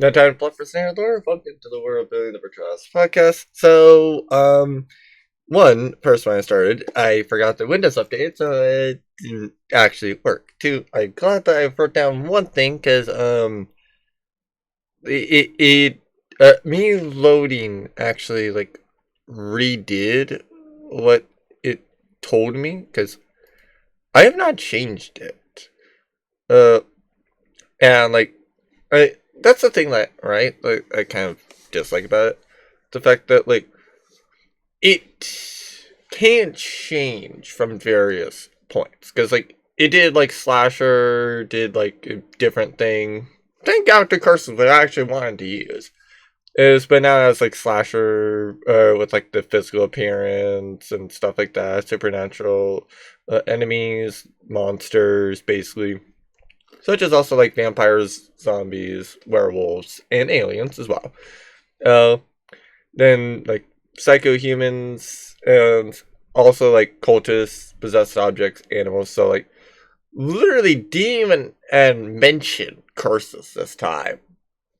No time to plug for Sandor. Welcome to the Worldbuilding the Virtual Isle podcast. So, one, first when I started, I forgot the Windows update, so it didn't actually work. Two, I'm glad that I wrote down one thing, because, me loading actually, redid what it told me, because I have not changed it. Uh, and, that's the thing that, right, I kind of dislike about it. The fact that, it can change from various points. Because, it did, Slasher, did, a different thing. Thank God the curses that I actually wanted to use. But now it has, Slasher, with, the physical appearance and stuff like that. Supernatural enemies, monsters, basically. Such as also, vampires, zombies, werewolves, and aliens as well. Then, psycho humans, and also, cultists, possessed objects, animals. So, literally didn't even mention curses this time.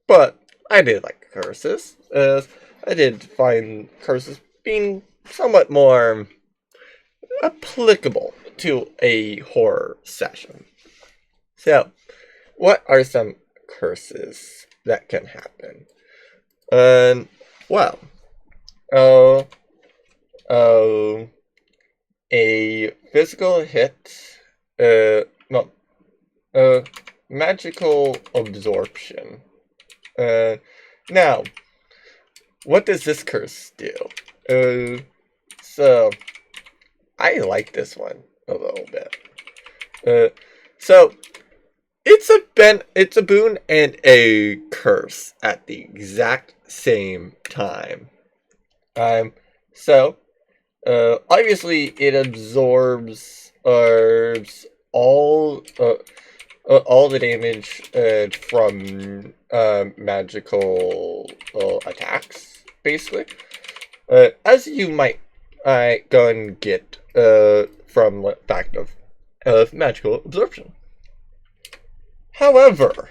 But I did like curses, as I did find curses being somewhat more applicable to a horror session. So, what are some curses that can happen? Well, oh, oh, a physical hit, no, magical absorption. Now, what does this curse do? So, I like this one a little bit. So, it's a boon and a curse at the exact same time. So, obviously it absorbs all the damage from magical attacks, basically. As you might go and get from the fact of magical absorption. However,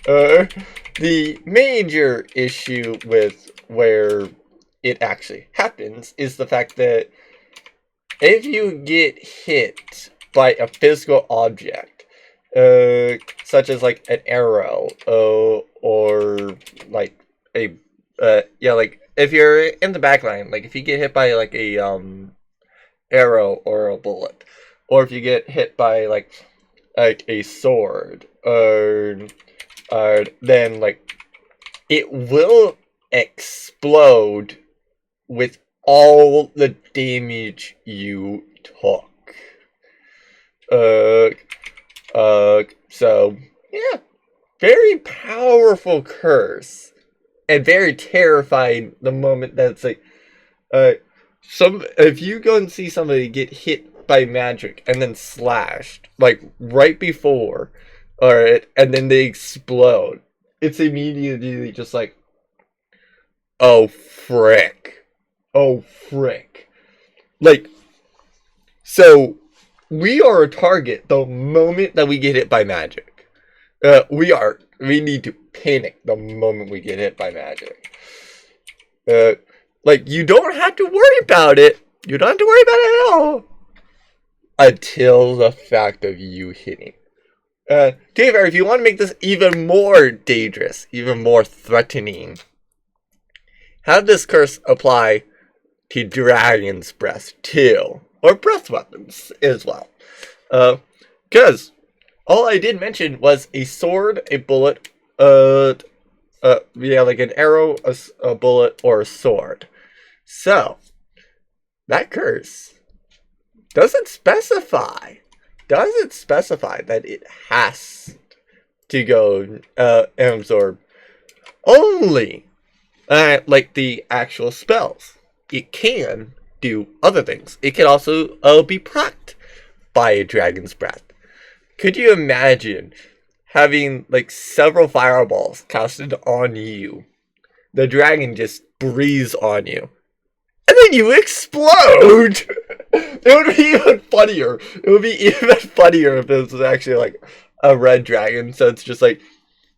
the major issue with where it actually happens is the fact that if you get hit by a physical object, such as an arrow, or if you're in the back line, if you get hit by a arrow or a bullet, or if you get hit by a sword, or then it will explode with all the damage you took. So yeah, very powerful curse, and very terrifying the moment that's if you go and see somebody get hit by magic and then slashed right before, and then they explode, it's immediately just oh frick, oh frick. So we are a target the moment that we get hit by magic. We need to panic the moment we get hit by magic. You don't have to worry about it. You don't have to worry about it at all. Until the fact of you hitting. To be fair, if you want to make this even more dangerous, even more threatening, have this curse apply to Dragon's Breath too. Or breath weapons as well. Because all I did mention was a sword, a bullet, an arrow, a bullet, or a sword. So, that curse doesn't specify that it has to go and absorb only the actual spells. It can do other things. It can also be procced by a dragon's breath. Could you imagine having several fireballs casted on you? The dragon just breathes on you, and then you explode. It would be even funnier. It would be even funnier if it was actually a red dragon. So it's just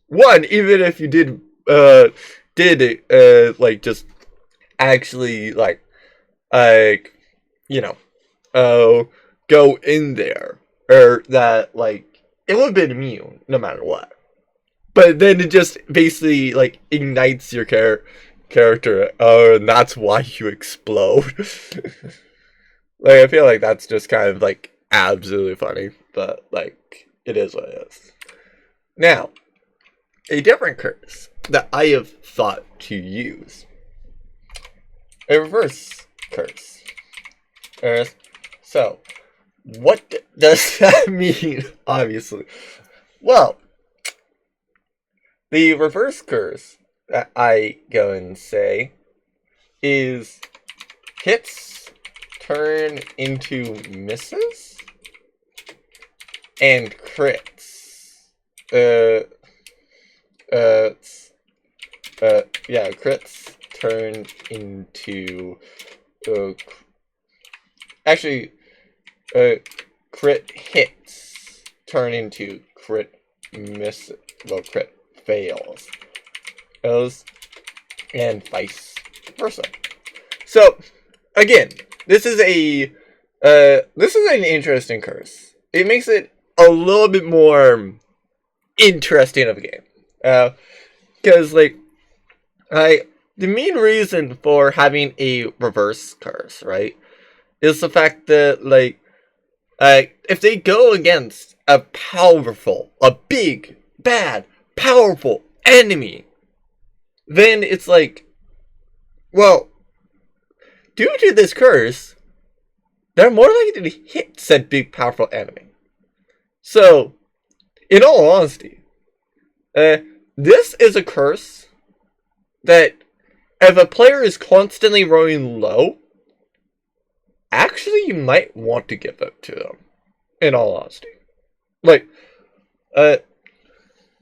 one, even if you did did like just actually like you know go in there, or that like it would have been immune no matter what. But then it just basically like ignites your character. Oh, and that's why you explode. Like I feel like that's just kind of like absolutely funny, but like it is what it is. Now, a different curse that I have thought to use. A reverse curse. So, what does that mean, obviously? Well, the reverse curse that I go and say is hits turn into misses and crits. Yeah, crits turn into actually crit hits turn into crit miss, well, crit fails, and vice versa. So again, this is an interesting curse. It makes it a little bit more interesting of a game, because like the main reason for having a reverse curse, right, is the fact that like if they go against a big, bad, powerful enemy, then it's like, well, due to this curse, they're more likely to hit said big, powerful enemy. So, in all honesty, this is a curse that if a player is constantly rolling low, actually you might want to give it to them. In all honesty. Like,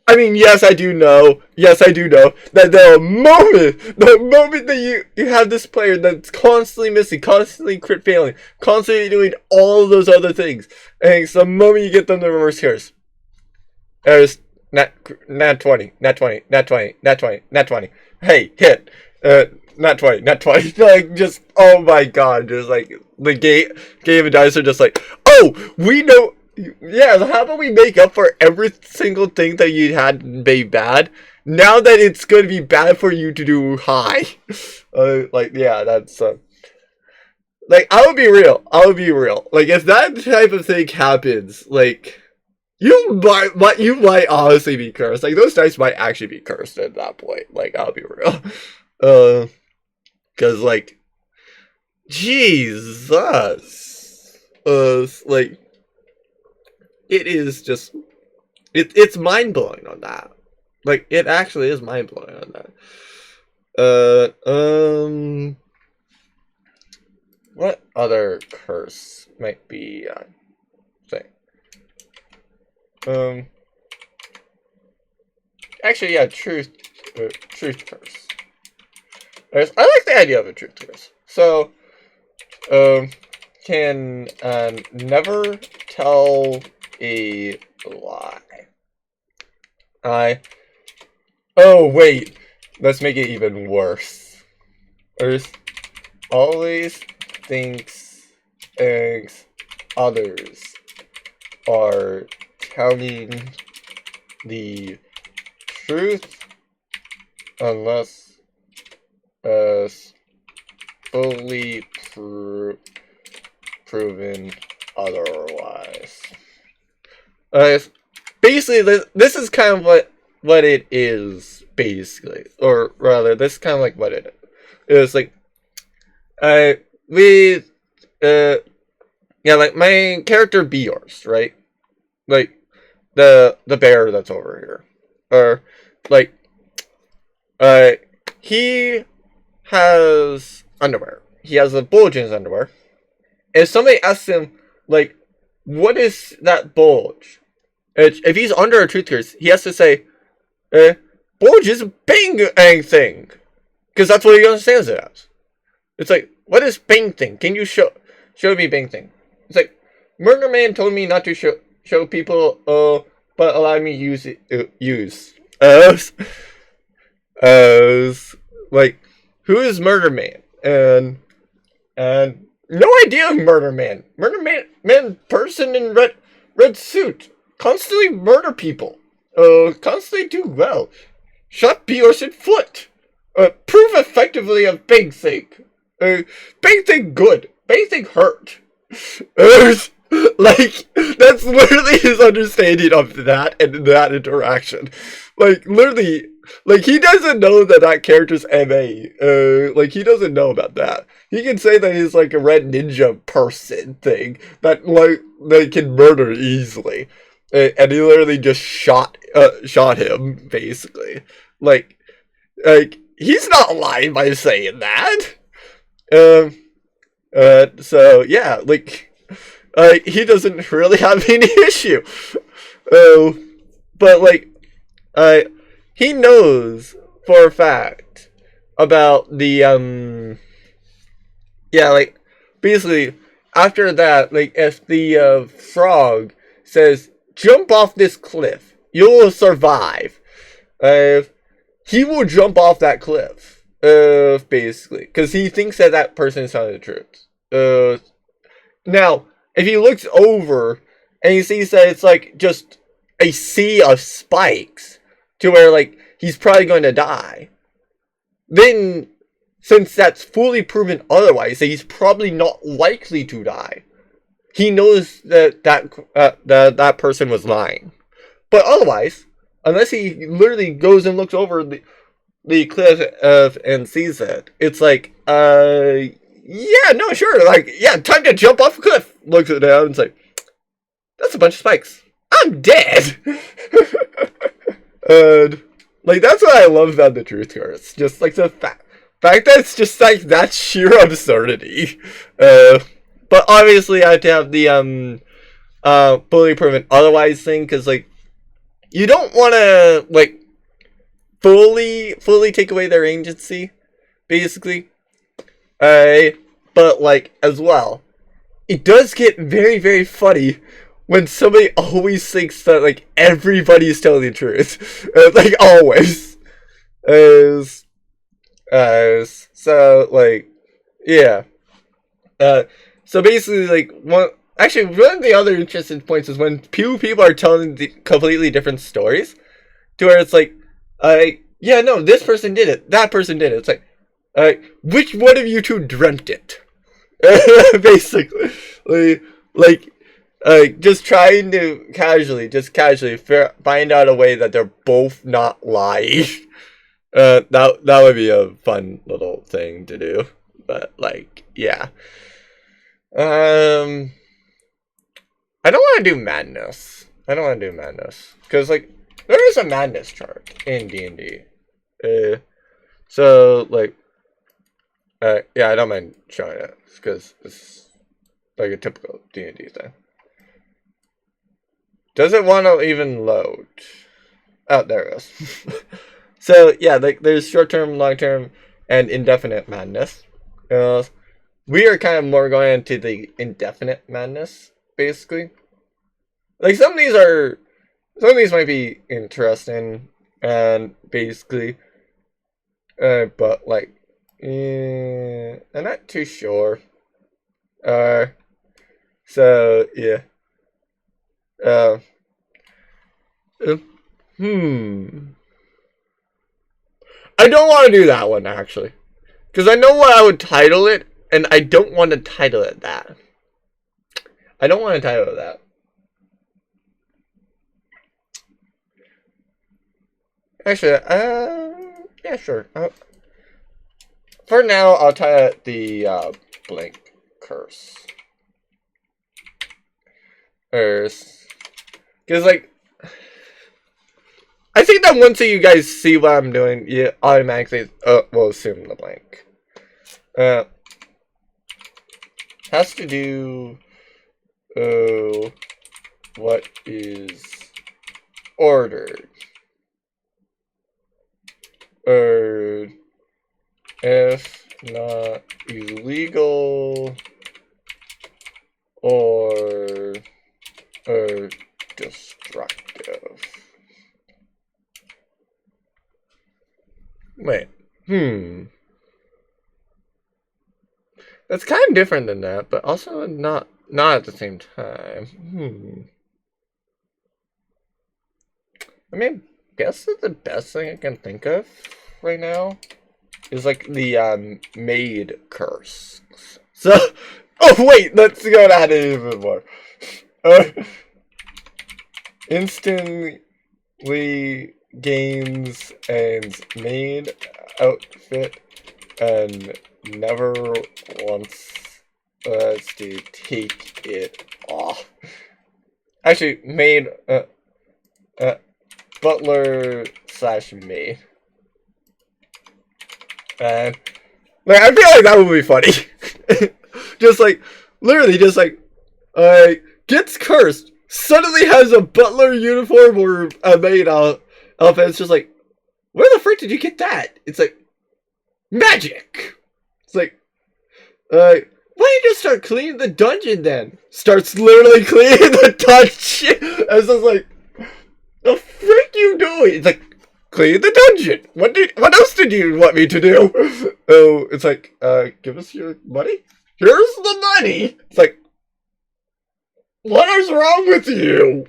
I mean, yes, I do know that the moment that you have this player that's constantly missing, constantly crit failing, constantly doing all of those other things, and it's the moment you get them to reverse curse, there's nat 20, nat 20, nat 20, nat 20, nat 20, hey, hit, nat 20, nat 20, like, just, oh my god, just like, the game of dice are just like, oh, we know. Yeah, how about we make up for every single thing that you had made bad? Now that it's going to be bad for you to do high. Like, yeah, that's, like, I would be real. Like, if that type of thing happens, like, you might honestly be cursed. Like, those dice might actually be cursed at that point. Like, I'll be real. Cause, like, Jesus. Like, it is just, it's mind-blowing on that. Like, it actually is mind-blowing on that. What other curse might be, thing? Actually, yeah, truth curse. I like the idea of a truth curse. So, can, never tell a lie. Oh wait, let's make it even worse. Earth always thinks others are telling the truth unless fully proven otherwise. Basically, this is kind of what it is, basically. Or rather, this is kind of like what it is. Like, yeah, like, my character Bjorst, right? Like, the bear that's over here. Or, like, he has underwear. He has a bulge in his underwear. If somebody asks him, like, what is that bulge? If he's under a truth curse, he has to say, bulge is a bang thing. Because that's what he understands it as. It's like, what is bang thing? Can you show me bang thing? It's like, Murder Man told me not to show people, but allow me use it, As like, who is Murder Man? And no idea of Murder Man. Man person in red suit. Constantly murder people. Constantly do well. Shot Bjorn's foot. Prove effectively of Big Thing. Big Thing good. Big Thing hurt. Like, that's literally his understanding of that and that interaction. Like, literally, like, he doesn't know that that character's MA. Like, he doesn't know about that. He can say that he's like a red ninja person thing that, like, they can murder easily. And he literally just shot him, basically. Like, he's not lying by saying that. So, yeah, like, he doesn't really have any issue. But, like, he knows for a fact about the, yeah, like, basically, after that, like, if the, frog says, jump off this cliff, you'll survive, he will jump off that cliff, basically, because he thinks that that person is telling the truth. Now, if he looks over and he sees that it's like just a sea of spikes to where like he's probably going to die, then since that's fully proven otherwise, that he's probably not likely to die, he knows that that person was lying. But otherwise, unless he literally goes and looks over the cliff and sees it, it's like, yeah, no, sure, like, yeah, time to jump off a cliff. Looks it down and it's like, that's a bunch of spikes. I'm dead. And like, that's what I love about the truth cards. Just like the fact that it's just like that sheer absurdity. But obviously I have to have the fully proven otherwise thing, because like, you don't want to like fully take away their agency, basically. But like, as well, it does get very, very funny when somebody always thinks that like everybody's telling the truth, like always. So like, yeah. So basically, like, one of the other interesting points is when people are telling completely different stories, to where it's like, yeah, no, this person did it, that person did it. It's like, which one of you two dreamt it? Basically, just trying to casually find out a way that they're both not lying. That would be a fun little thing to do. But like, yeah. I don't want to do madness. Because like, there is a madness chart in D&D. So like, yeah, I don't mind showing it because it's like a typical D&D thing. Does it want to even load? Oh, there it goes. So yeah, like, there's short-term, long-term, and indefinite madness. We are kind of more going into the indefinite madness, basically. Like, some of these might be interesting, and basically, but like, I'm not too sure. So yeah. I don't want to do that one, actually, because I know what I would title it, and I don't want to title it that. Actually, yeah, sure. For now, I'll title it the blank curse. Because like, I think that once you guys see what I'm doing, you automatically will assume the blank. Has to do what is ordered, or if not illegal or destructive. Wait. That's kind of different than that, but also not at the same time. I mean, I guess that the best thing I can think of right now is like the maid curse. So, oh wait, let's go at it even more. Instantly gains and maid outfit and never wants us to take it off. Actually, maid, butler slash maid. And like, I feel like that would be funny. Just like, literally, just like, gets cursed. Suddenly has a butler uniform or a maid outfit. It's just like, where the frick did you get that? It's like, magic. It's like, why don't you just start cleaning the dungeon then? Starts literally cleaning the dungeon. I was just like, the frick you doing? It's like, clean the dungeon. What else did you want me to do? Oh, it's like, give us your money? Here's the money. It's like, what is wrong with you?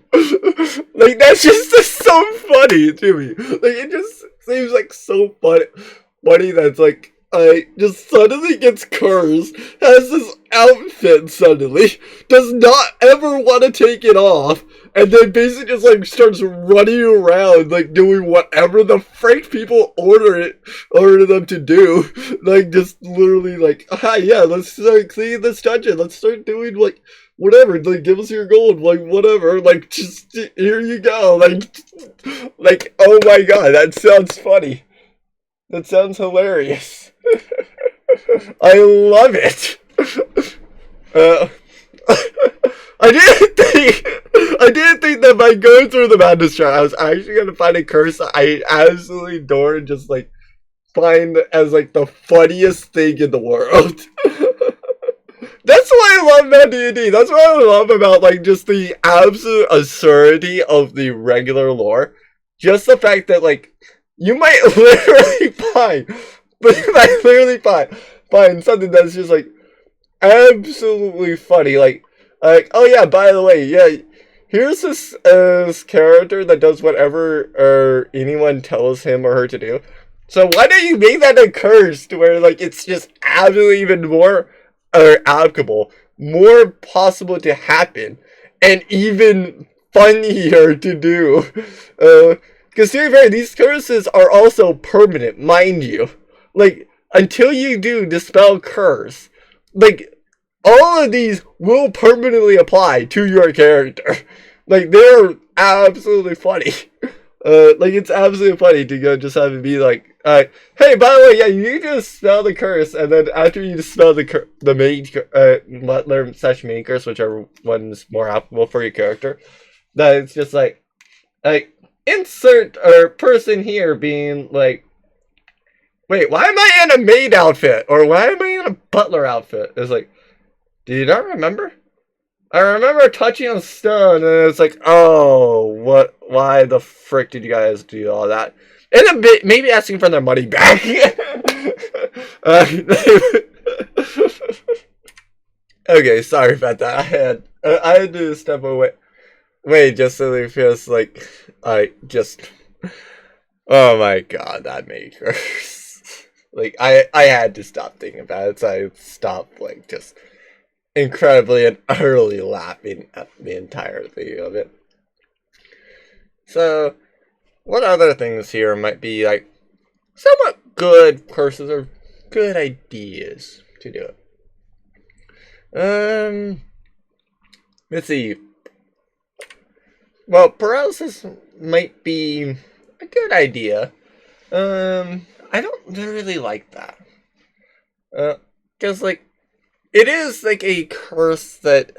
Like, that's just so funny to me. Like, it just seems like so funny that's like, just suddenly gets cursed, has this outfit suddenly, does not ever want to take it off, and then basically just like starts running around, like doing whatever the frick people order them to do. Like, just literally like, yeah, let's start cleaning this dungeon, let's start doing like, whatever, like, give us your gold, like, whatever, like, just, here you go, like, oh my god, that sounds funny. That sounds hilarious. I love it. I didn't think that by going through the madness chart, I was actually gonna find a curse that I absolutely adore and just, like, find as, like, the funniest thing in the world. That's why I love Mad D&D. That's what I love about, like, just the absolute absurdity of the regular lore. Just the fact that, like, you might literally find something that's just, like, absolutely funny. Like, oh yeah, by the way, yeah, here's this character that does whatever anyone tells him or her to do. So why don't you make that a curse to where, like, it's just absolutely even more applicable, more possible to happen, and even funnier to do. Because to be fair, these curses are also permanent, mind you. Like, until you do dispel curse, like, all of these will permanently apply to your character. Like, they're absolutely funny. Like, it's absolutely funny to go just have it be like, hey, by the way, yeah, you need to dispel the curse, and then after you dispel the main, butler / main curse, whichever one's more applicable for your character, that it's just like, insert or person here being like, wait, why am I in a maid outfit? Or why am I in a butler outfit? It's like, do you not remember? I remember touching on stone, and it's like, oh, why the frick did you guys do all that? And a bit, maybe asking for their money back. Okay, sorry about that. I had to step away. Wait, just so it feels like oh my god, that made curse. Like, I had to stop thinking about it, so I stopped, like, just incredibly and utterly laughing at the entirety of it. So, what other things here might be, like, somewhat good curses or good ideas to do it? Let's see. Well, paralysis might be a good idea. I don't really like that. Because, like, it is, like, a curse that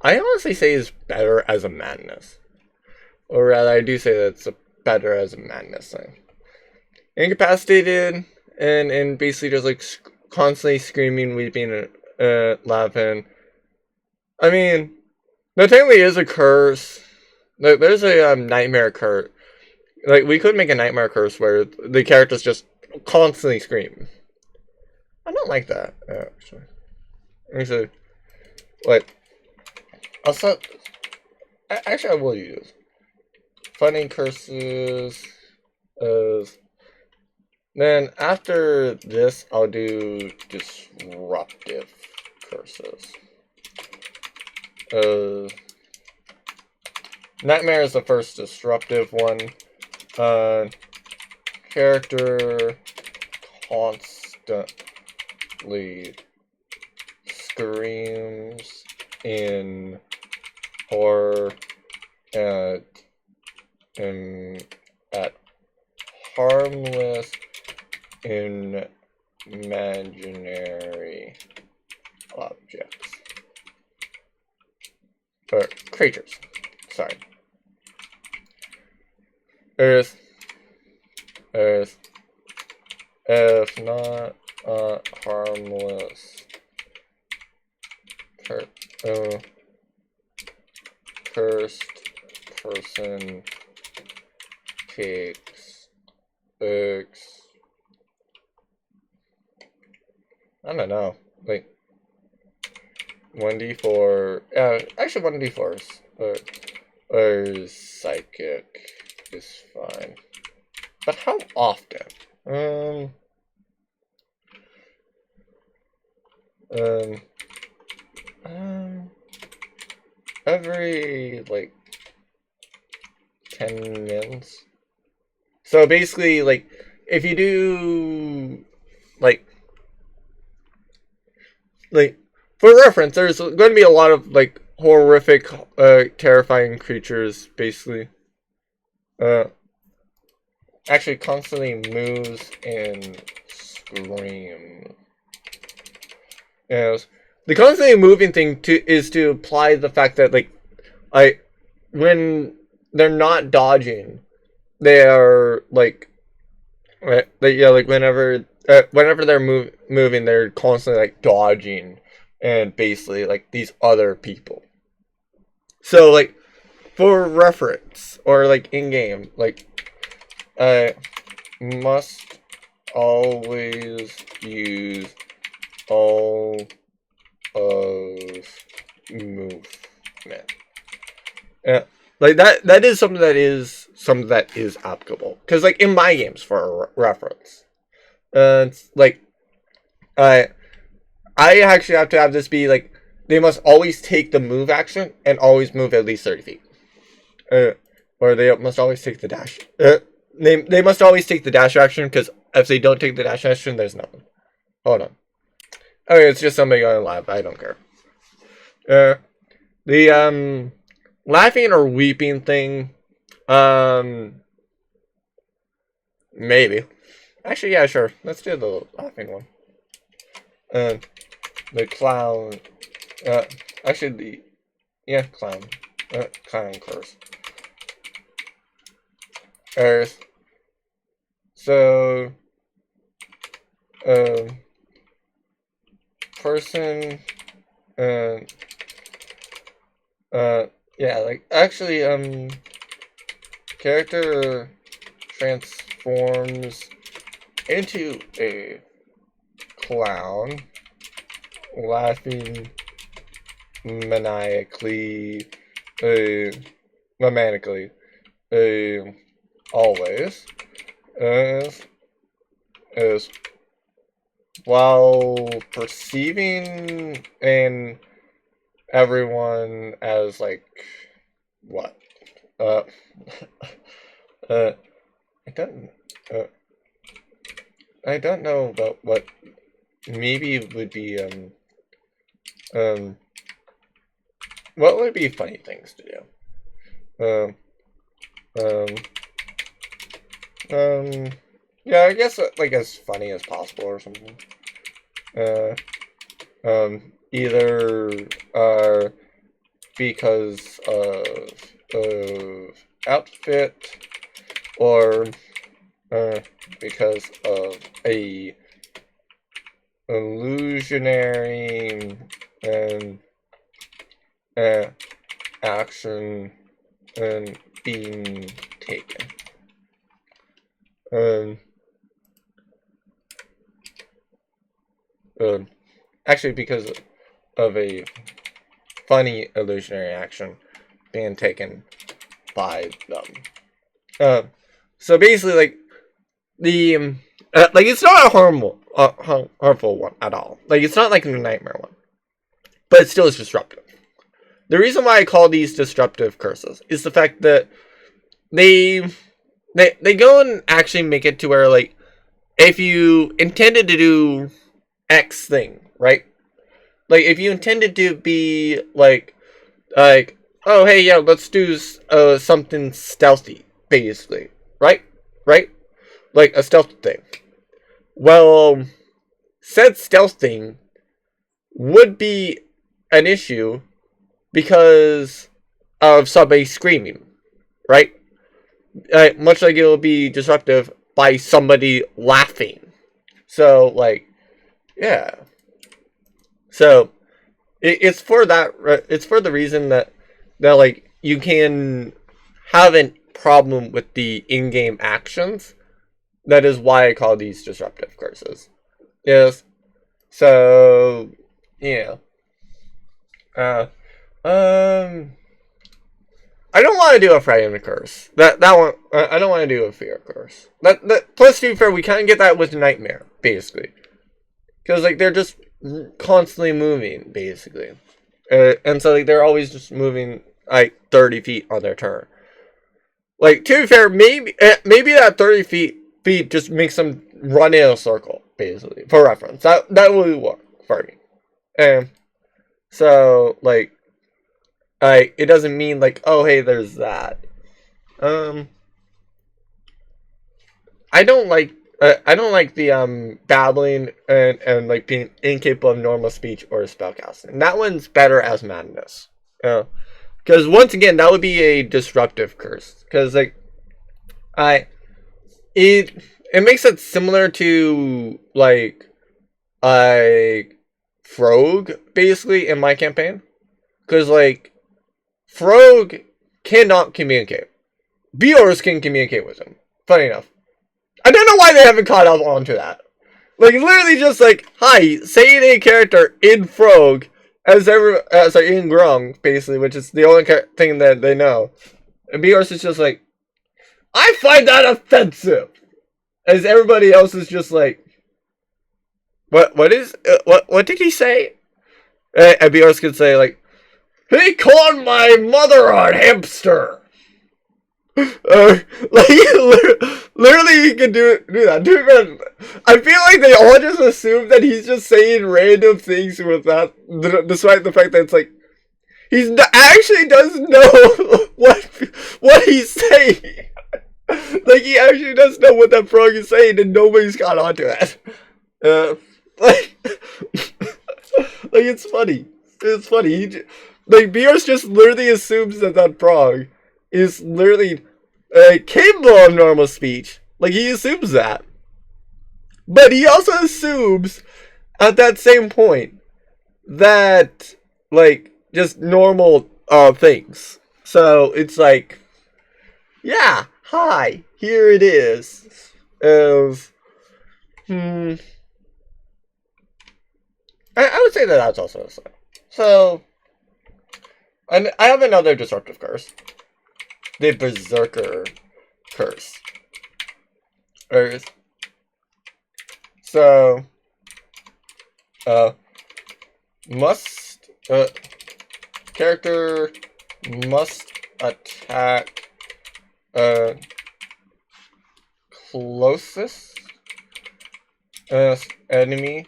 I honestly say is better as a madness. Or rather, I do say that it's better as a madness thing. Incapacitated, and basically just, like, constantly screaming, weeping, laughing. I mean, there technically is a curse. There's a nightmare curse Like, we could make a nightmare curse where the characters just constantly scream. I don't like that, actually. Actually, like, I'll set... Actually, I will use funny curses. Then after this, I'll do disruptive curses. Nightmare is the first disruptive one. Character constantly screams in horror at harmless imaginary objects. Or creatures. Sorry. If not harmless, cursed person takes I don't know, like 1d4. Actually 1d4s or psychic is fine. But how often? Every like 10 minutes. So basically, like, if you do like for reference, there's going to be a lot of like horrific, terrifying creatures. Basically, actually, constantly moves and screams. Yes, the constantly moving thing is to apply the fact that like, when they're not dodging, they are like, right? Like whenever they're moving, they're constantly like dodging, and basically like these other people. So like, for reference or like in game, like, must always use all of movement. Like that is something that is applicable, because like in my games, for reference, it's like I actually have to have this be like, they must always take the move action and always move at least 30 feet, or they must always take the dash. They must always take the dash action, because if they don't take the dash action, there's nothing. Hold on. Okay, it's just somebody going live. I don't care. The laughing or weeping thing, maybe. Actually, yeah, sure. Let's do the laughing one. The clown. Actually, clown. Clown curse. Earth. So, person, like, actually, character transforms into a clown, laughing maniacally, always, as while perceiving and everyone as like what? Uh, I don't. I don't know about what. Maybe it would be what would be funny things to do? Yeah, I guess like as funny as possible or something. Either because of outfit, or because of a illusionary action being taken. Actually, because of a funny illusionary action being taken by them. So basically, like the like it's not a harmful one at all. Like it's not like a nightmare one, but it still is disruptive. The reason why I call these disruptive curses is the fact that they go and actually make it to where, like, if you intended to do X thing, right? Like if you intended to be like oh hey yeah, let's do something stealthy, basically, right? Like a stealth thing. Well, said stealth thing would be an issue because of somebody screaming, right? Much like it will be disruptive by somebody laughing. So, like, yeah. So, it's for that. It's for the reason that like you can have a problem with the in-game actions. That is why I call these disruptive curses. Yes. So, yeah. I don't want to do a frightened curse. That one, I don't want to do a fear curse. That plus, to be fair, we kind of get that with nightmare, basically, because like they're just constantly moving, basically, and so like they're always just moving like 30 feet on their turn. Like, to be fair, maybe that 30 feet just makes them run in a circle, basically, for reference. That will work for me. And so like, it doesn't mean like, oh hey, there's that. I don't like the babbling and like being incapable of normal speech or spellcasting. That one's better as madness. Because once again, that would be a disruptive curse. Because like, it makes it similar to like Frog, basically, in my campaign. Because like, Frog cannot communicate. Beors can communicate with him. Funny enough. I don't know why they haven't caught up onto that. Like, literally just like, hi, saying a character in Frog as in Grung, basically, which is the only thing that they know. And Beors is just like, I find that offensive. As everybody else is just like, what did he say? And Beors could say like, he called my mother a hamster. Like, literally, he can do that. Dude, I feel like they all just assume that he's just saying random things with that, despite the fact that it's like, actually does know what he's saying. Like, he actually does know what that frog is saying, and nobody's got onto that. Like, it's funny. It's funny. Like, Beors just literally assumes that frog is literally capable of normal speech. Like, he assumes that. But he also assumes, at that same point, that, like, just normal things. So, it's like, yeah, hi, here it is. I would say that that's also a sign. So, and I have another disruptive curse. The Berserker curse. So, character must attack closest enemy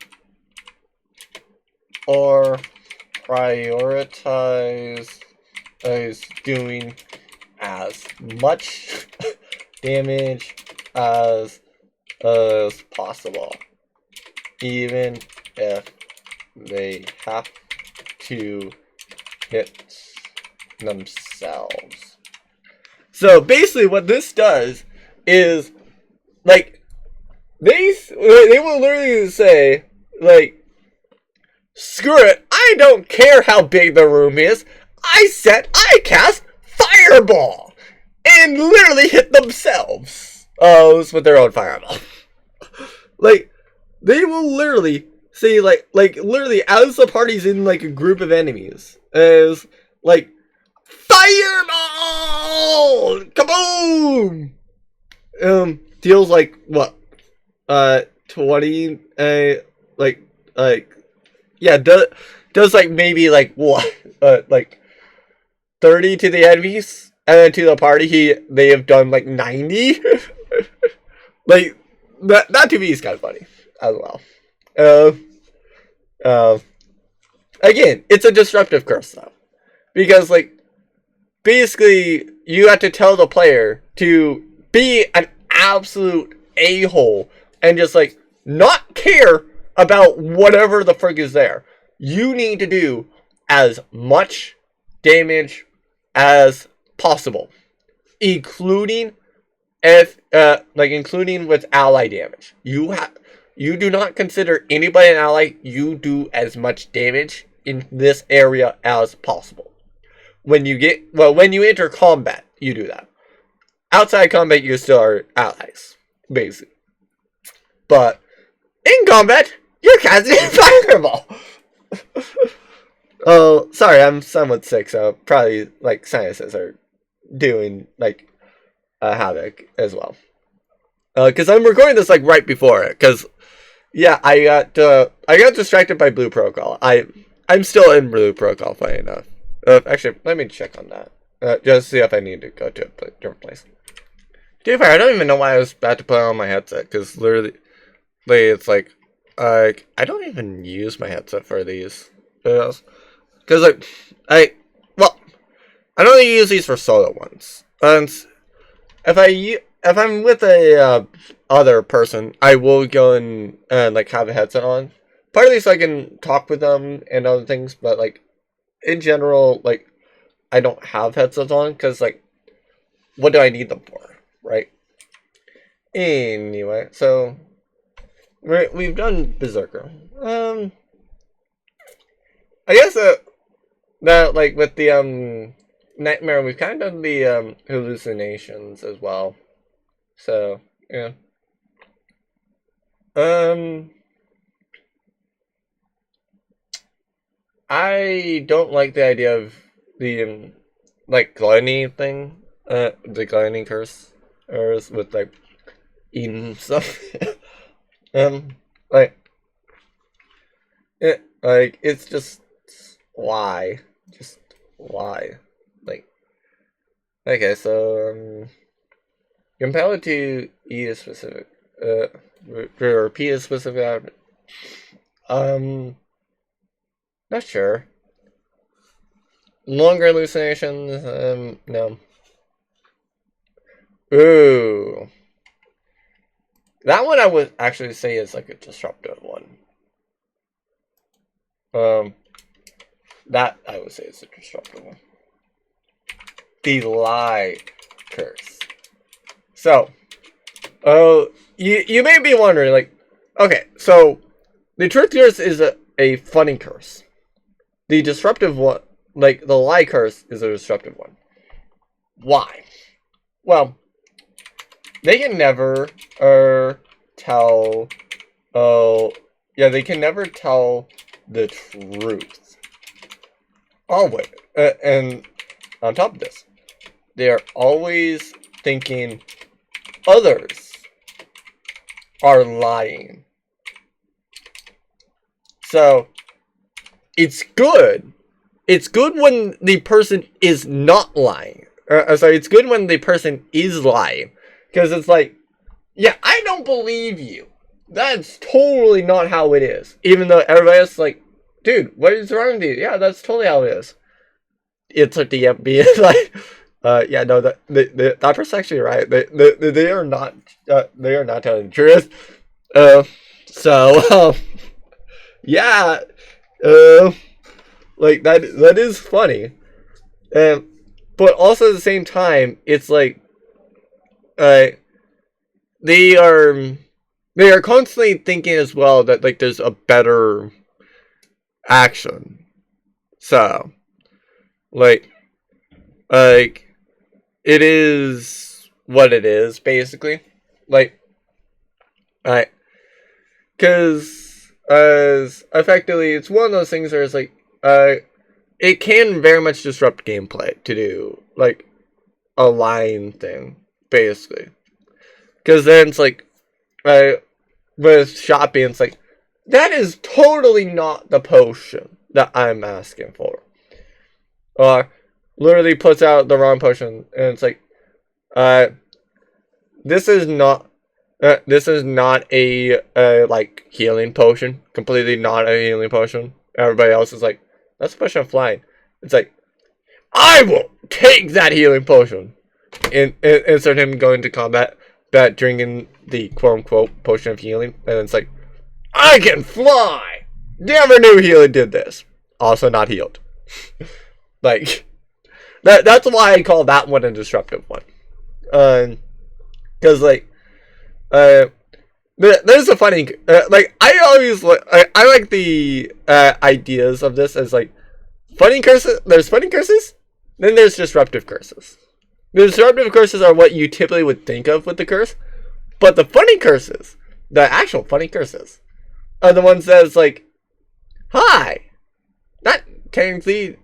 or prioritize as doing as much damage as possible, even if they have to hit themselves. So basically what this does is, like, they will literally say, like, screw it, I don't care how big the room is, I cast Fireball! And literally hit themselves. with their own fireball. Like, they will literally say, like literally, as the party's in, like, a group of enemies, as, like, fireball! Kaboom! Deals, like, what? 20, yeah, does, like, maybe, like, what? Like, 30 to the enemies, and then to the party, they have done, like, 90? Like, that to me is kind of funny as well. Again, it's a disruptive curse, though. Because, like, basically, you have to tell the player to be an absolute a-hole and just, like, not care about whatever the frick is there. You need to do as much damage as possible, including including with ally damage. You do not consider anybody an ally. You do as much damage in this area as possible. When you enter combat, you do that. Outside combat, you still are allies, basically. But in combat, you're casting fireball. Oh, sorry, I'm somewhat sick, so probably, like, sinuses are doing, like, havoc as well. Because I'm recording this, like, right before it. Because, yeah, I got distracted by Blue Protocol. I'm still in Blue Protocol, funny enough. Actually, let me check on that. Just see if I need to go to a different place. To be fair, I don't even know why I was about to put on my headset. Because literally, it's like, I don't even use my headset for these videos. Because, like, I don't really use these for solo ones. And if I'm with a other person, I will go and like, have a headset on. Partly so I can talk with them and other things, but, like, in general, like, I don't have headsets on because, like, what do I need them for, right? Anyway, so we've done Berserker. I guess that, like, with the Nightmare, we've kind of done the hallucinations as well. So, yeah. I don't like the idea of the like, gluttony thing, the gluttony curse, or with, like, eating stuff. Like, it's just why, like, okay, so compel it to eat a specific, repeat a specific, not sure. Longer hallucinations, no. Ooh. That one I would actually say is, like, a disruptive one. That I would say is a disruptive one. The lie curse. So, you may be wondering, like, okay, so the truth curse is a funny curse. The disruptive one, like, the lie curse, is a disruptive one. Why? Well, they can never tell. They can never tell the truth. Always, and on top of this, they are always thinking others are lying. So, it's good. It's good when the person is not lying. It's good when the person is lying. Because it's like, yeah, I don't believe you. That's totally not how it is. Even though everybody else is like, dude, what is wrong with you? Yeah, that's totally how it is. It's like the being like, yeah, no, that person's actually right. They are not telling the truth. Yeah, like, that is funny. But also at the same time, it's like, they are constantly thinking as well that, like, there's a better action. So, like, it is what it is, basically. Like, because as effectively, it's one of those things where it's like, it can very much disrupt gameplay to do like a line thing, basically. Because then it's like, with shopping, it's like, that is totally not the potion that I'm asking for. Or literally puts out the wrong potion, and it's like, this is not a like healing potion. Completely not a healing potion. Everybody else is like, that's a potion of flying. It's like, I will take that healing potion. Insert him going to combat, drinking the quote unquote potion of healing, and it's like, I can fly. Never knew healing did this. Also not healed. Like, that's why I call that one a disruptive one. Because like, there's a funny, like, I always I like the ideas of this as like, funny curses. There's funny curses, then there's disruptive curses. The disruptive curses are what you typically would think of with the curse, but the funny curses, the actual funny curses, are the ones that's like, hi, not technically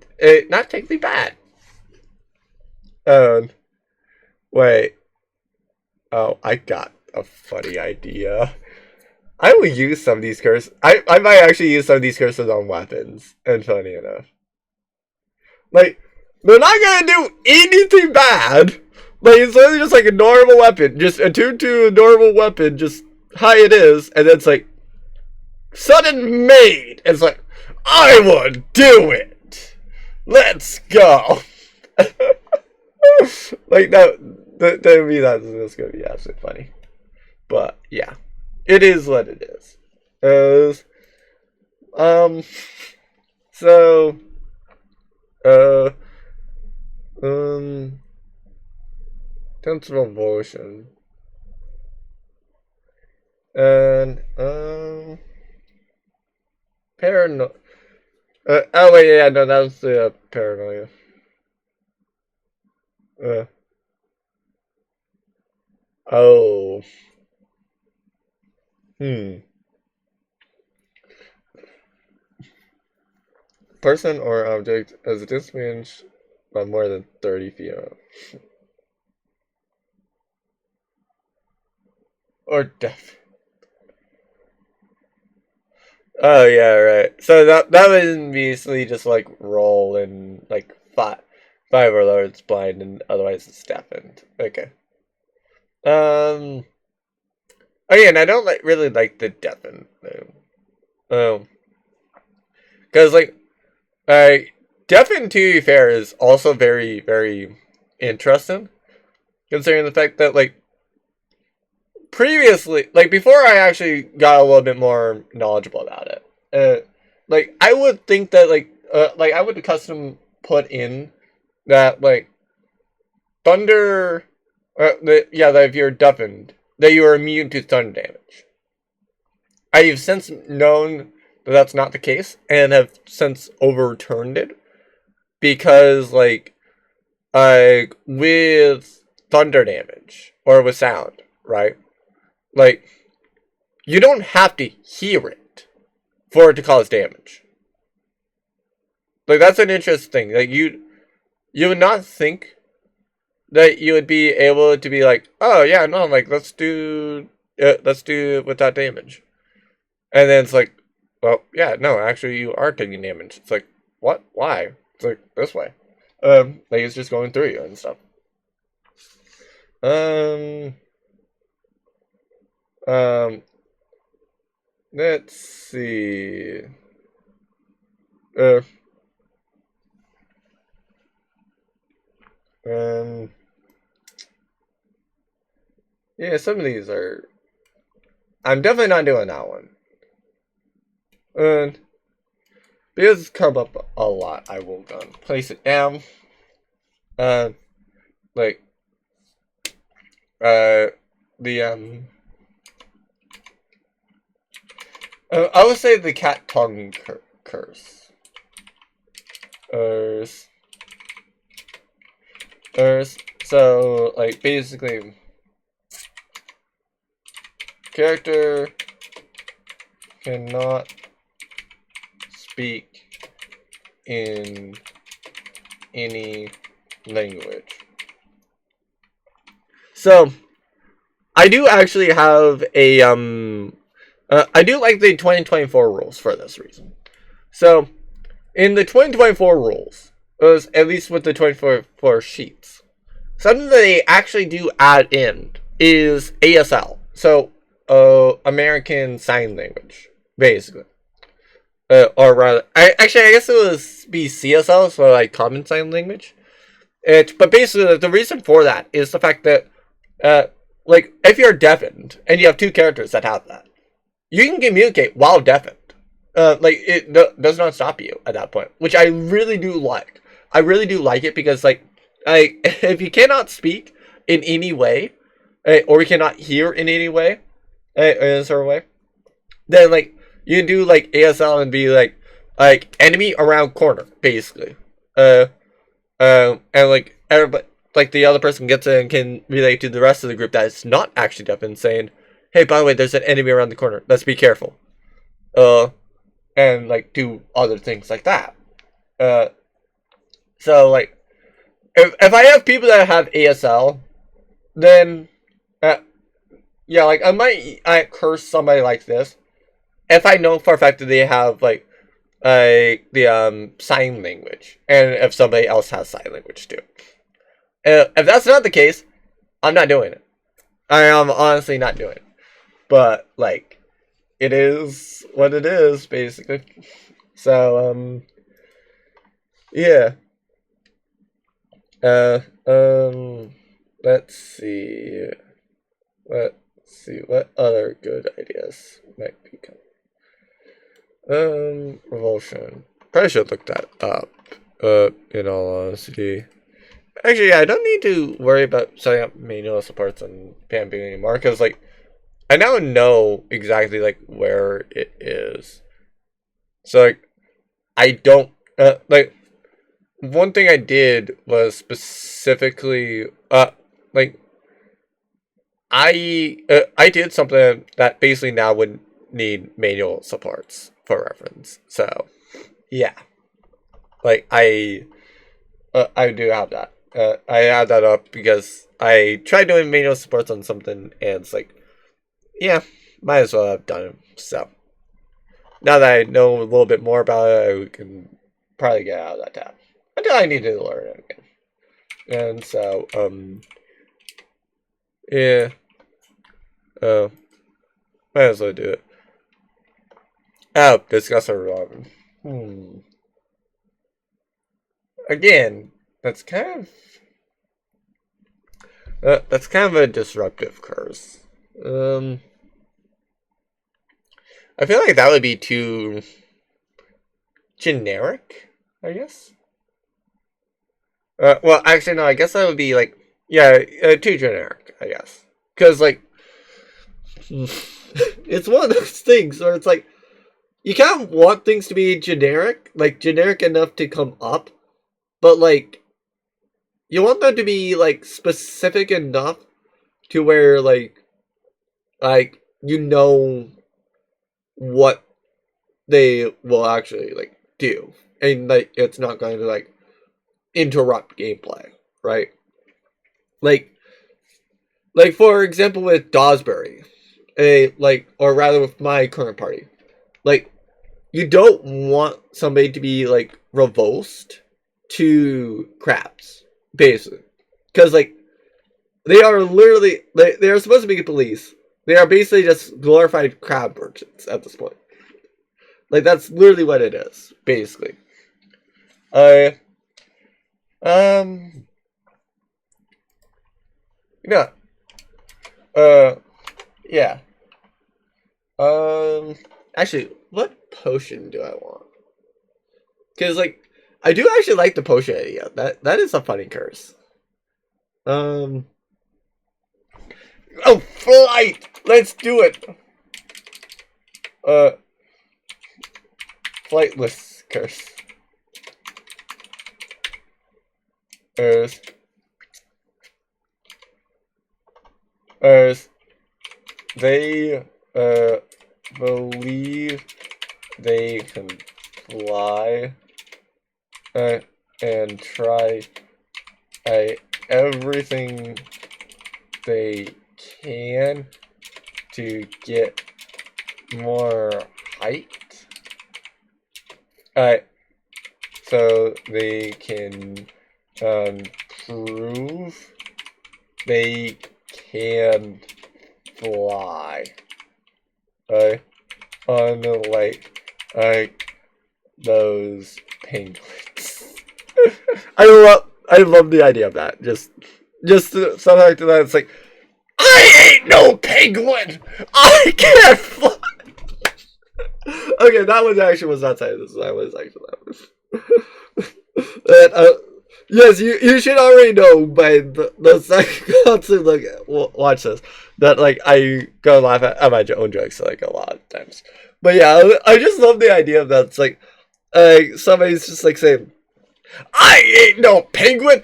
bad. Wait. Oh, I got a funny idea. I will use some of these curses. I might actually use some of these curses on weapons. And funny enough, like, they're not gonna do anything bad. Like, it's literally just like a normal weapon, just attuned to a normal weapon. Just hi it is, and then it's like sudden made. It's like, I will do it. Let's go. Like that would be that's gonna be absolutely funny. But yeah, it is what it is. So sense of emotion and paranoia. Oh wait, yeah, no, that was the paranoia. Oh. Person or object as a distance range by more than 30 feet. Or deaf. Oh yeah, right. So that would basically just like roll and like five overloads blind and otherwise it's deafened. Okay. Again, I don't really like the deafened though. Because like, deafened, to be fair, is also very, very interesting, considering the fact that like previously, like before I actually got a little bit more knowledgeable about it, like I would think that like I would custom put in that like thunder, that if you're deafened, that you are immune to thunder damage. I've since known that that's not the case, and have since overturned it because like with thunder damage or with sound, right? Like, you don't have to hear it for it to cause damage. Like, that's an interesting thing. Like, you would not think that you would be able to be like, oh yeah, no, like let's do without damage. And then it's like, well, yeah, no, actually you are taking damage. It's like, what? Why? It's like this way. Like it's just going through you and stuff. Let's see. Yeah, some of these are. I'm definitely not doing that one. Because it's come up a lot, I will go and place it down. Like, I would say the cat tongue curse. So, like, basically, character cannot speak in any language. So, I do actually have a, I do like the 2024 rules for this reason. So, in the 2024 rules, at least with the 2024 sheets, something that they actually do add in is ASL. So, American Sign Language, basically. Or rather, I guess it was be CSL, so like Common Sign Language. But basically, the reason for that is the fact that, like, if you're deafened and you have two characters that have that, you can communicate while deafened. Like, it does not stop you at that point, which I really do like. I really do like it because, like, if you cannot speak in any way, or you cannot hear in any way, in a certain way, then, like, you can do, like, ASL and be, like, enemy around corner, basically. And, like, everybody, like, the other person gets it and can relate to the rest of the group that is not actually deaf and saying, hey, by the way, there's an enemy around the corner. Let's be careful. And, like, do other things like that. So, like, if I have people that have ASL, then, yeah, like, I curse somebody like this if I know for a fact that they have, like, the sign language, and if somebody else has sign language too. If that's not the case, I'm not doing it. I am honestly not doing it. But, like, it is what it is, basically. So, yeah. Let's see. What other good ideas might be coming. Revulsion. Probably should look that up. In all honesty. Actually, yeah, I don't need to worry about setting up manual supports on Pamping anymore, because, like, I now know exactly, like, where it is. So, like, I don't, like, one thing I did was specifically, like, I did something that basically now would need manual supports for reference. So, yeah. Like, I do have that. I have that up because I tried doing manual supports on something, and it's like, yeah, might as well have done it. So, now that I know a little bit more about it, I can probably get out of that tab. Until I need to learn it again. And so, yeah. Might as well do it. Oh, discuss our Robin. Again, that's kind of a disruptive curse. I feel like that would be too generic, I guess. Well, actually, no, I guess that would be, like, yeah, too generic, I guess. Because, like, it's one of those things where it's like, you kind of want things to be generic, like, generic enough to come up, but, like, you want them to be, like, specific enough to where, like, you know what they will actually, like, do. And, like, it's not going to, like, interrupt gameplay, right? Like, for example, with Dawsbury, or rather with my current party, like, you don't want somebody to be, like, revulsed to crabs, basically. Because, like, they are literally, they are supposed to be police. They are basically just glorified crab merchants at this point. Like, that's literally what it is, basically. Yeah. Yeah. Actually, what potion do I want? Because, like, I do actually like the potion idea. That is a funny curse. Oh, flight! Let's do it! Flightless curse. Earth. they believe they can fly and try everything they can to get more height. So they can prove they can fly. Unlike those penguins. I love the idea of that. Just something like that. It's like, I ain't no penguin. I can't fly. Okay, that one actually was outside of this. That was actually that one. And, yes, you should already know by the second concert, like, watch this, that, like, I go laugh at my own jokes, like, a lot of times. But yeah, I just love the idea of that. It's like somebody's just, like, saying, I ain't no penguin!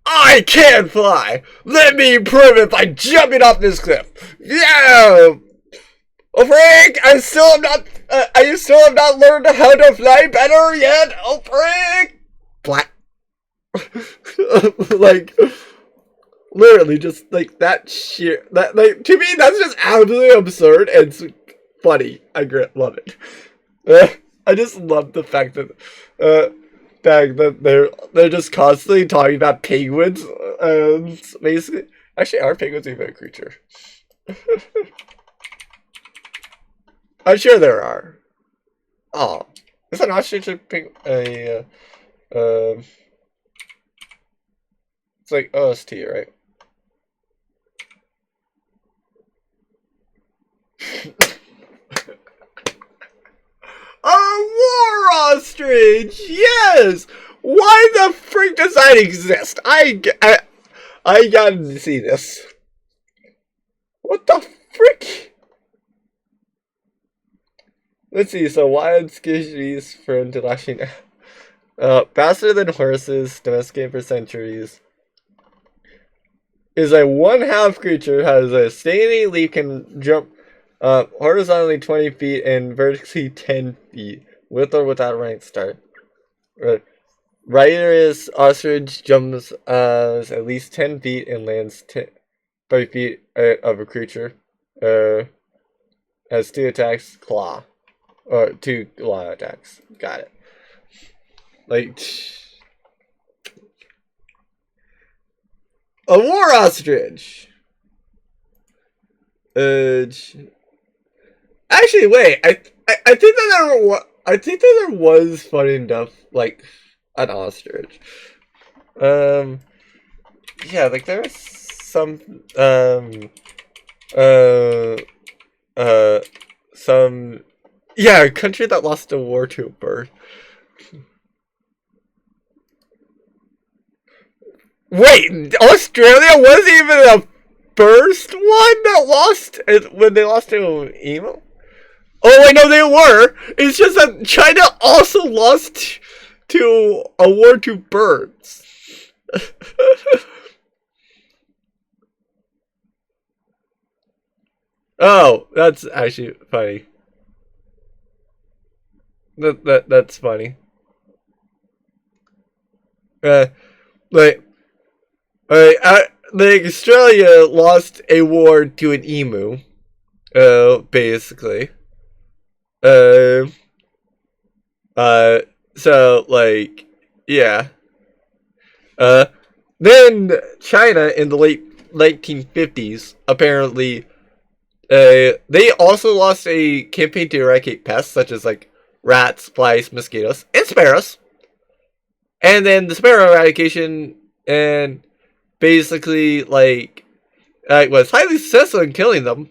I can fly! Let me prove it by jumping off this cliff! Yeah! Oh, Frank! I still have not learned how to fly better yet! Oh, Frank! Black. Like, literally, just, like, that sheer, that, like, to me, that's just absolutely absurd and it's funny. I love it. I just love the fact that, they're just constantly talking about penguins, basically. Actually, are penguins even a creature? I'm sure there are. Oh, is an ostrich a penguin? It's like OST, right? A war ostrich! Yes! Why the freak does that exist? I gotta see this. What the frick? Let's see, so wild species for intellectually faster than horses, domesticated for centuries. Is a 1/2 creature, has a standing leap, can jump horizontally 20 feet and vertically 10 feet, with or without a running start. Rider's ostrich jumps at least 10 feet and lands 30 feet of a creature. Has 2 attacks, claw. Or 2 claw attacks. Got it. Like, a war ostrich! Actually, wait. I think that there was funny enough, like, an ostrich. Yeah, like there was some a country that lost a war to a bird. Wait, Australia wasn't even the first one that lost when they lost to an emu? Oh, wait, no, they were. It's just that China also lost to a war to birds. Oh, that's actually funny. That's funny. Like, like Australia lost a war to an emu. Basically. So, like, yeah. Then China in the late 1950s, apparently, they also lost a campaign to eradicate pests such as, like, rats, flies, mosquitoes, and sparrows. And then the sparrow eradication, and basically, like, was highly successful in killing them.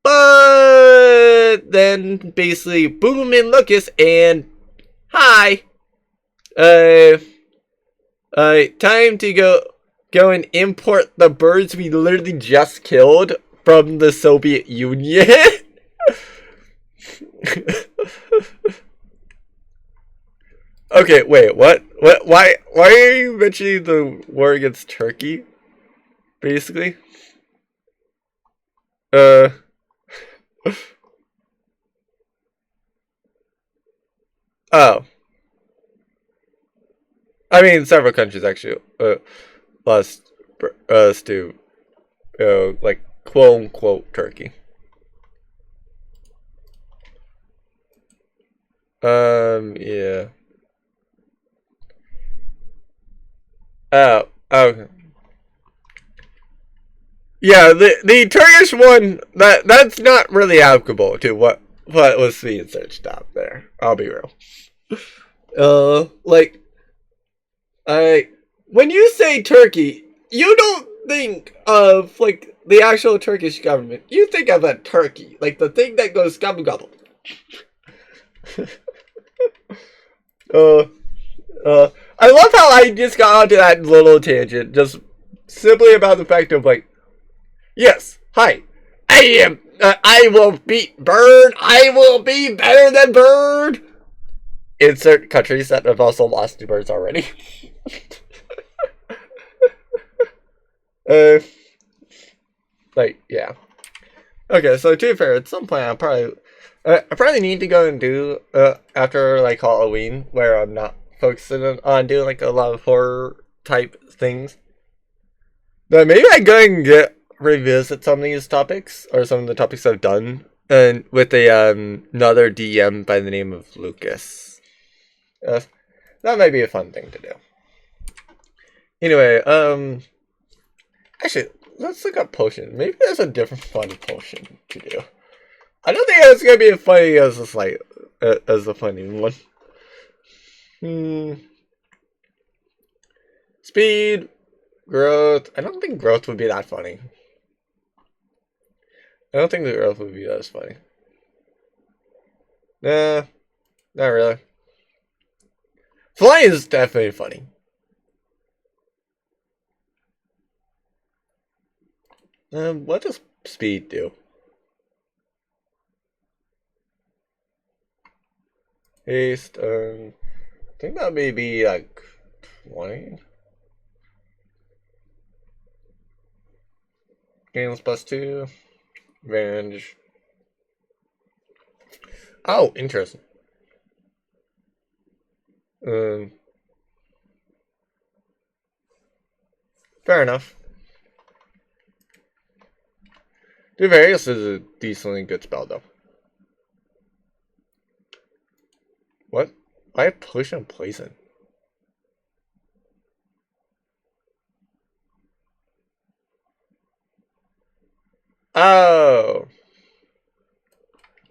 But then basically boom and locust and hi. Time to go and import the birds we literally just killed from the Soviet Union. Okay, wait, what? Why are you mentioning the war against Turkey? Basically? Oh, I mean, several countries actually lost us to, like, quote unquote Turkey. Yeah. Oh, okay. Yeah, the Turkish one, that's not really applicable to what was being searched up there. I'll be real. Like, I when you say Turkey, you don't think of like the actual Turkish government. You think of a turkey, like the thing that goes gobble gobble. uh, I love how I just got onto that little tangent, just simply about the fact of like, yes, hi, I am. I will beat Bird. I will be better than Bird. Insert countries that have also lost to birds already. uh, like yeah. Okay, so to be fair, at some point I probably need to go and do after like Halloween, where I'm not focusing on doing like a lot of horror type things. But maybe I go and revisit some of these topics or some of the topics I've done, and with a another DM by the name of Lucas. That might be a fun thing to do. Anyway, actually, let's look up potion. Maybe there's a different fun potion to do. I don't think it's gonna be as funny as this, like, as the funny one. Speed, growth. I don't think growth would be that funny. I don't think the growth would be that funny. Nah, not really. Flying is definitely funny. What does speed do? Haste, I think that may be like 20. Gains +2. Advantage. Oh, interesting. Fair enough. Various is a decently good spell, though. What? Why push and poison? Oh.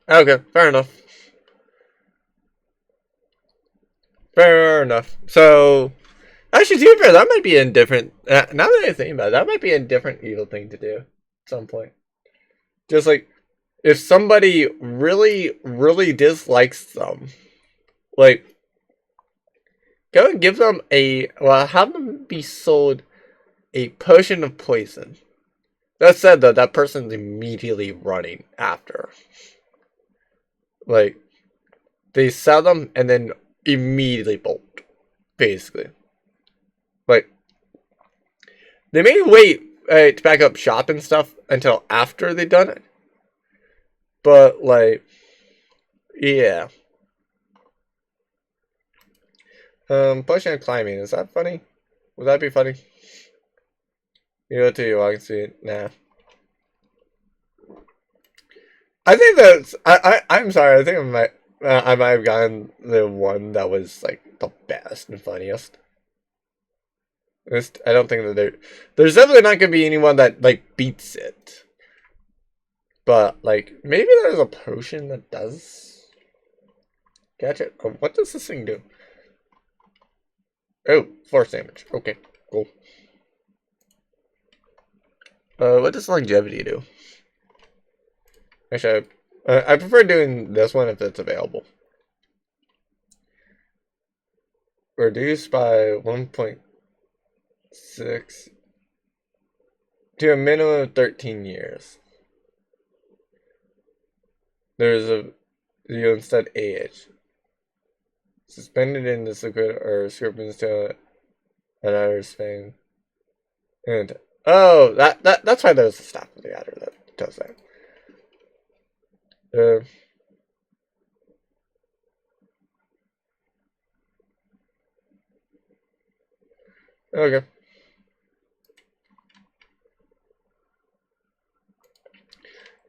Okay, fair enough. Fair enough. So, actually, to be fair, that might be a different. Now that I think about it, that might be a different evil thing to do at some point. Just like, if somebody really, really dislikes them, like, go and give them have them be sold a potion of poison. That said, though, that person's immediately running after. Like, they sell them and then immediately bolt, basically. Like, they may wait to back up shop and stuff until after they've done it. But, like, yeah. Pushing and climbing, is that funny? Would that be funny? You go to your walking speed? Nah. I think that's. I'm sorry. I think I might have gotten the one that was like the best and funniest. I don't think that there's definitely not gonna be anyone that like beats it. But like maybe there's a potion that does. Gotcha. Oh, what does this thing do? Oh, force damage. Okay, cool. What does longevity do? Actually, I prefer doing this one if it's available. Reduced by 1.6 to a minimum of 13 years. You instead age. Suspended in the liquid or scorpions to another span. And oh, that's why there's a stop in the adder that does that. Okay.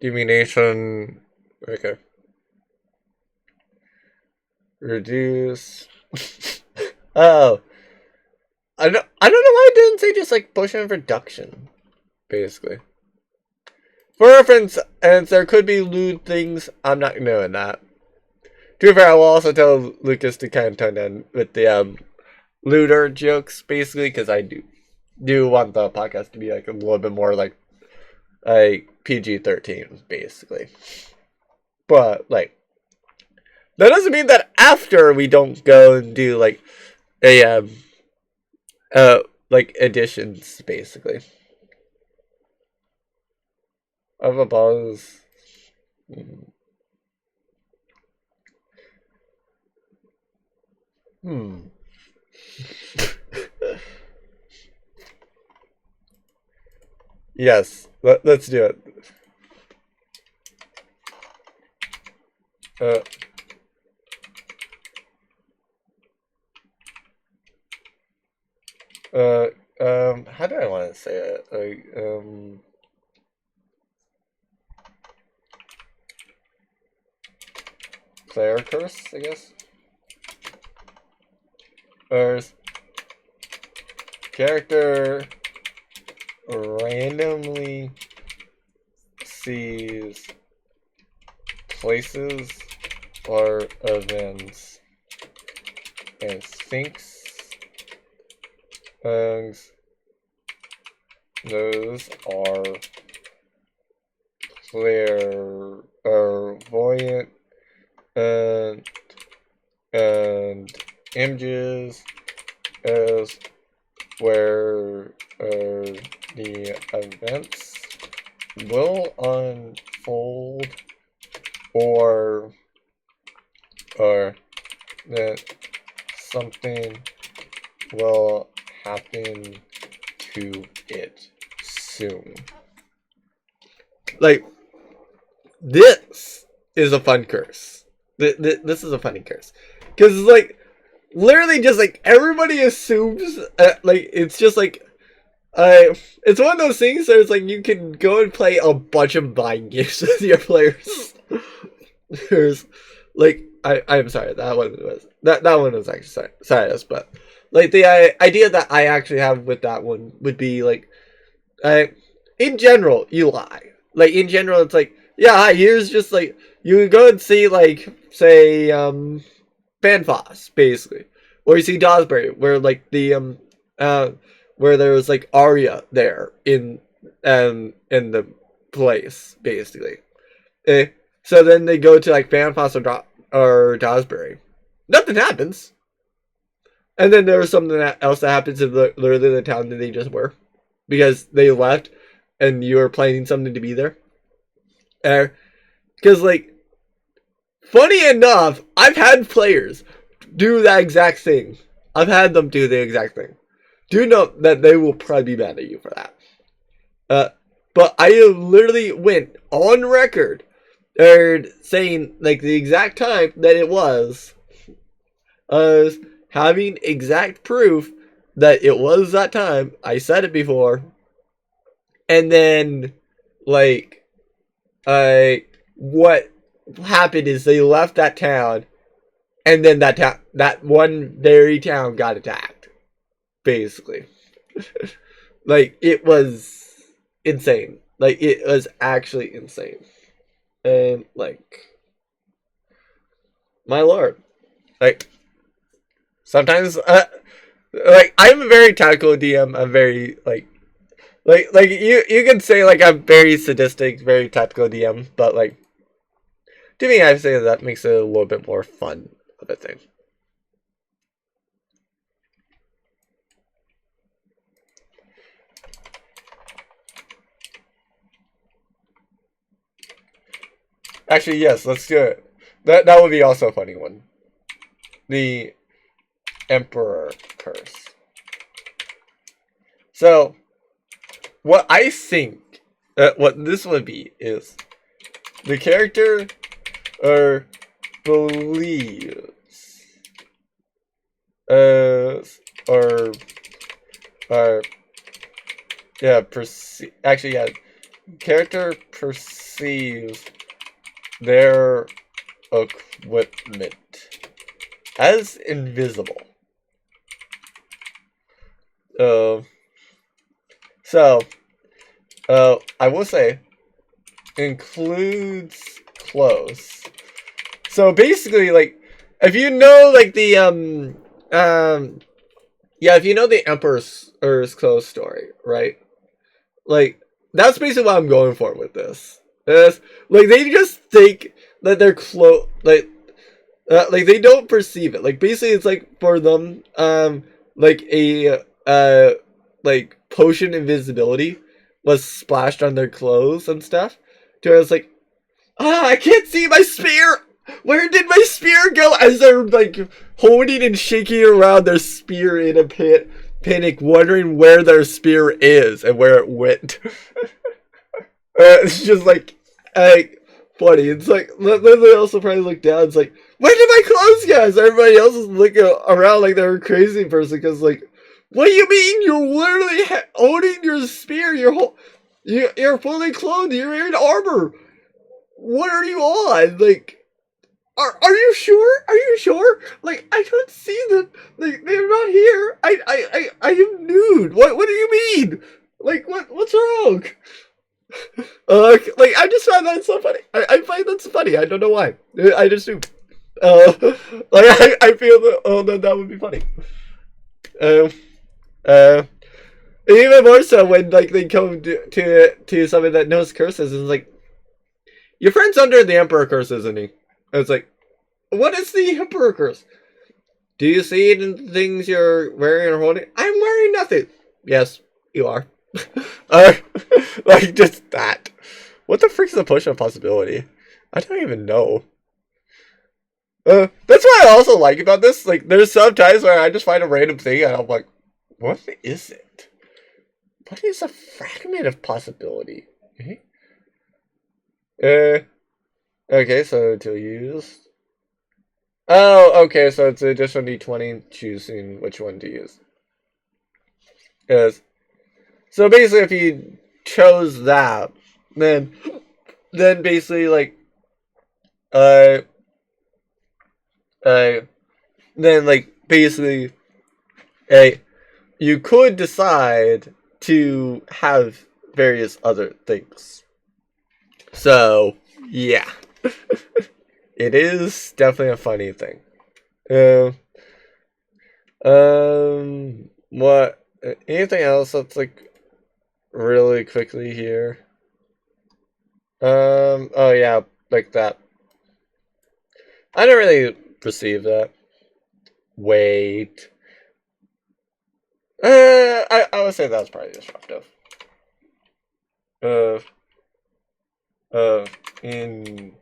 Deviation. Okay. Reduce. Oh. I don't know why it didn't say just like potion of reduction. Basically. For reference, and there could be lewd things. I'm not knowing that. To be fair, I will also tell Lucas to kind of tone down with the looter jokes, basically, because I do want the podcast to be like a little bit more like PG-13, basically. But like, that doesn't mean that after we don't go and do like a like additions, basically. Of a buzz. Yes, let's do it. How do I want to say it? Like, player curse, I guess. There's character randomly sees places or events and thinks those are clairvoyant and images as where the events will unfold or that something will happen to it soon. Like, this is a fun curse. This is a funny curse. Because it's like, literally just like, everybody assumes, like, it's just like, it's one of those things where it's like, you can go and play a bunch of mind games with your players. There's, like, I'm sorry, that one was actually sorry, but, like, the idea that I actually have with that one would be, like, in general, you lie. Like, in general, it's like, yeah, here's just, like, you go and see, like, say, Banfoss, basically. Or you see Dawsbury, where, like, the, where there was, like, Arya there in the place, basically. So then they go to, like, Banfoss or Dawsbury. Nothing happens. And then there was something else that happens in literally the town that they just were. Because they left, and you were planning something to be there. Because, like, funny enough, I've had players do that exact thing. I've had them do the exact thing. Do note that they will probably be mad at you for that. But I literally went on record saying, like, the exact time that it was having exact proof that it was that time. I said it before. And then, like, what happened is they left that town, and then that one very town got attacked. Basically. Like, it was insane. Like, it was actually insane. And, like, my lord. Like, sometimes, like, I'm a very tactical DM. I'm very, like you can say, like, I'm very sadistic, very tactical DM, but, like, to me, I'd say that makes it a little bit more fun of a thing. Actually, yes, let's do it. That would be also a funny one. The Emperor Curse. So, what I think, what this would be is the character believes or Or yeah, actually, yeah, character perceives their equipment as invisible. So, I will say, includes clothes. So basically, like, if you know, like, yeah, if you know the Emperor's clothes story, right? Like, that's basically what I'm going for with this. Like, they just think that their clothes, like they don't perceive it. Like, basically, it's like for them, like like potion invisibility was splashed on their clothes and stuff. So I was like, I can't see my spear. Where did my spear go? As they're like holding and shaking around their spear in a panic, wondering where their spear is and where it went. It's just like funny. It's like they also probably look down. It's like, where did my clothes go? So everybody else is looking around like they're a crazy person because like, what do you mean? You're literally holding your spear. You're fully clothed. You're wearing armor. What are you on? Like, are you sure? Are you sure? Like, I don't see them. Like, they're not here. I am nude. What do you mean? Like, what's wrong? Like, I just find that so funny. I find that so funny. I don't know why. I just do. Like, I feel that would be funny. Even more so when, like, they come to somebody that knows curses and is like, your friend's under the Emperor curse, isn't he? And it's like, what is the Emperor curse? Do you see it in the things you're wearing or holding? I'm wearing nothing. Yes, you are. Like, just that. What the frick is the potion of possibility? I don't even know. That's what I also like about this. Like, there's some times where I just find a random thing and I'm like, what is it? What is a fragment of possibility? Okay, so to use. Oh, okay, so it's a additional d20 choosing which one to use. Yes. So basically, if you chose that, then basically, like, then like basically, you could decide to have various other things. So yeah, it is definitely a funny thing. What? Anything else that's like really quickly here? Oh yeah, like that. I don't really perceive that. Wait. I would say that's probably disruptive. Invulnerable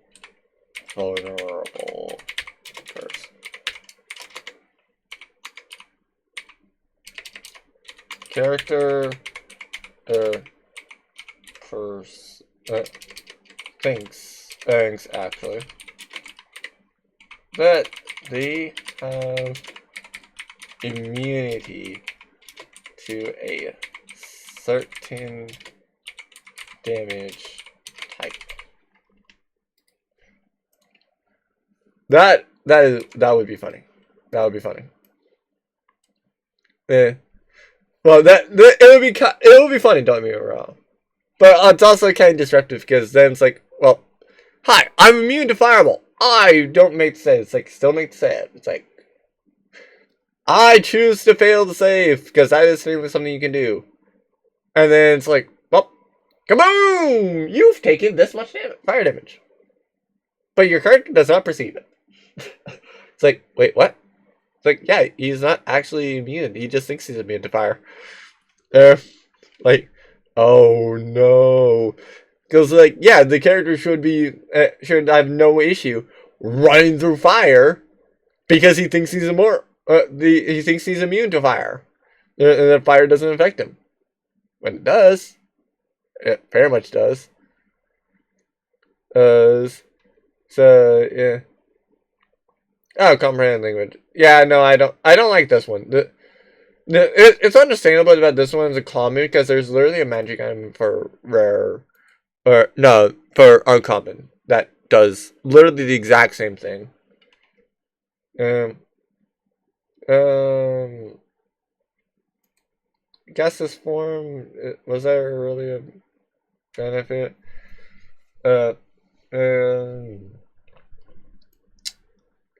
curse. Character, curse, thinks actually that they have immunity to a certain damage type. That would be funny. That would be funny. Yeah. Well, it would be funny. Don't get me wrong, but it's also kind of disruptive because then it's like, well, hi, I'm immune to fireball. I don't make sense. Like, still make sense. It's like, I choose to fail to save because that is something you can do, and then it's like, well, kaboom! You've taken this much fire damage, but your character does not perceive it. It's like, wait, what? It's like, yeah, he's not actually immune. He just thinks he's immune to fire. Like, oh no. Because, like, yeah, the character should have no issue running through fire because he thinks he's he thinks he's immune to fire. And the fire doesn't affect him. When it does, it very much does. So, yeah. Oh, comprehend language. Yeah, no, I don't like this one. It's understandable that this one's a common because there's literally a magic item for rare, or no, for uncommon that does literally the exact same thing. I guess this form, was there really a benefit? No,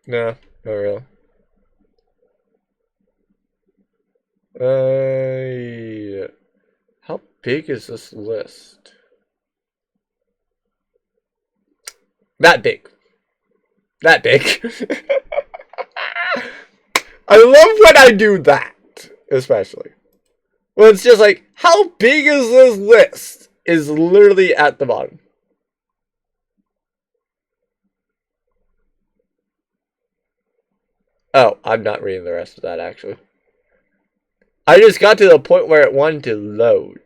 not really. How big is this list? That big. That big. I love when I do that, especially. When it's just like, how big is this list? Is literally at the bottom. Oh, I'm not reading the rest of that, actually. I just got to the point where it wanted to load.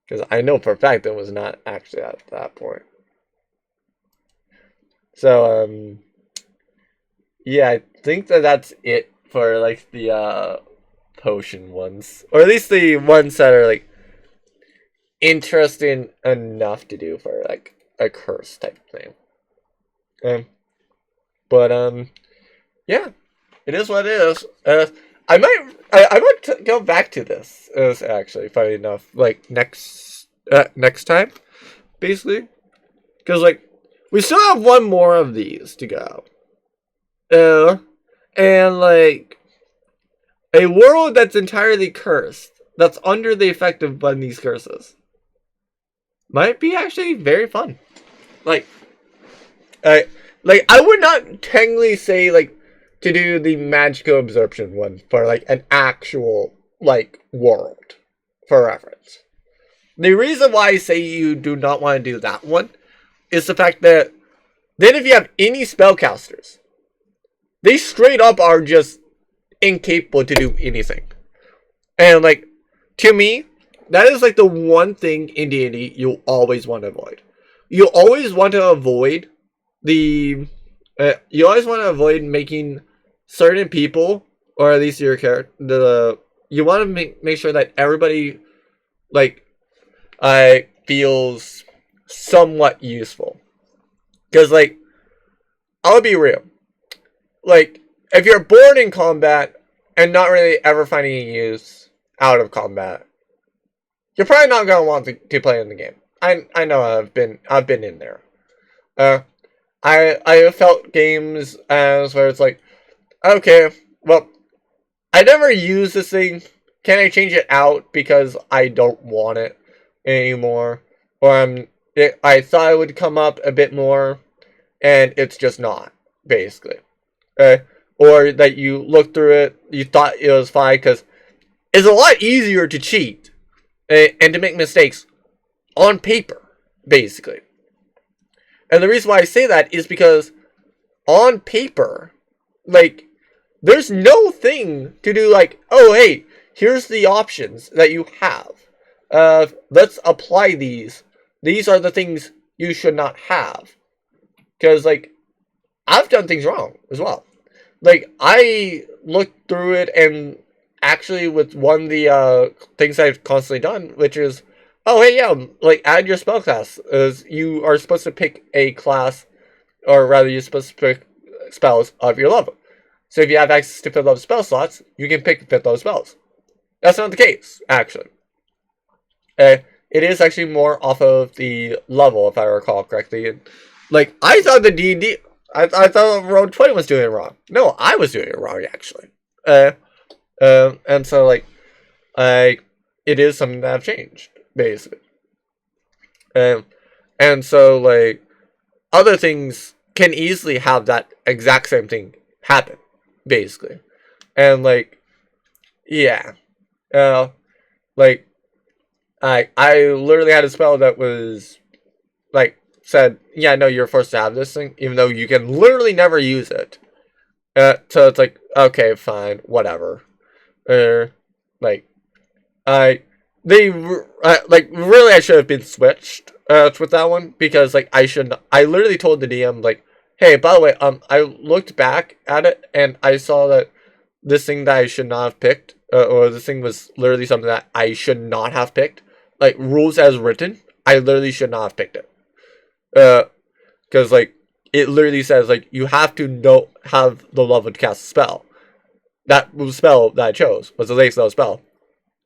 Because I know for a fact it was not actually at that point. So, yeah, I think that's it for, like, the, potion ones. Or at least the ones that are, like, interesting enough to do for, like, a curse type thing. Yeah, it is what it is. I might go back to this. Actually, funny enough, like next time, basically, because like we still have one more of these to go. And like a world that's entirely cursed, that's under the effect of one of these curses, might be actually very fun. Like I would not technically say like to do the magical absorption one for like an actual like world for reference. The reason why I say you do not want to do that one is the fact that then if you have any spellcasters, they straight up are just incapable to do anything. And like to me, that is like the one thing in D&D you'll always want to avoid. You always want to avoid you always want to avoid making certain people, or at least your character, you want to make sure that everybody like feels somewhat useful. Because like I'll be real, like if you're born in combat and not really ever finding any use out of combat, you're probably not gonna want to play in the game. I know I've been in there. I have felt games as where it's like, okay, well, I never use this thing. Can I change it out because I don't want it anymore? Or I thought it would come up a bit more, and it's just not, basically. Or that you look through it, you thought it was fine, because it's a lot easier to cheat and to make mistakes on paper, basically. And the reason why I say that is because on paper, like, there's no thing to do like, oh, hey, here's the options that you have. Let's apply these. These are the things you should not have. Because, like, I've done things wrong as well. Like, I looked through it and actually with one of the things I've constantly done, which is, oh, hey, yeah, like, add your spell class. As you are supposed to pick a class, or rather, you're supposed to pick spells of your level. So if you have access to 5th level spell slots, you can pick 5th level spells. That's not the case, actually. It is actually more off of the level, if I recall correctly. And, like, I thought the D&D... I thought Road 20 was doing it wrong. No, I was doing it wrong, actually. And so, like, it is something that I've changed, basically. And so, like, other things can easily have that exact same thing happen, basically. And, like, yeah. Like, I literally had a spell that was, like, said, yeah, no, you're forced to have this thing, even though you can literally never use it. So it's like, okay, fine, whatever. Like, like, really, I should have been switched, with that one, because, like, I literally told the DM, like, hey, by the way, I looked back at it, and I saw that this thing that I should not have picked, or this thing was literally something that I should not have picked. Like, rules as written, I literally should not have picked it. Because, like, it literally says, like, you have to have the level to cast a spell. That spell that I chose was the latest level spell.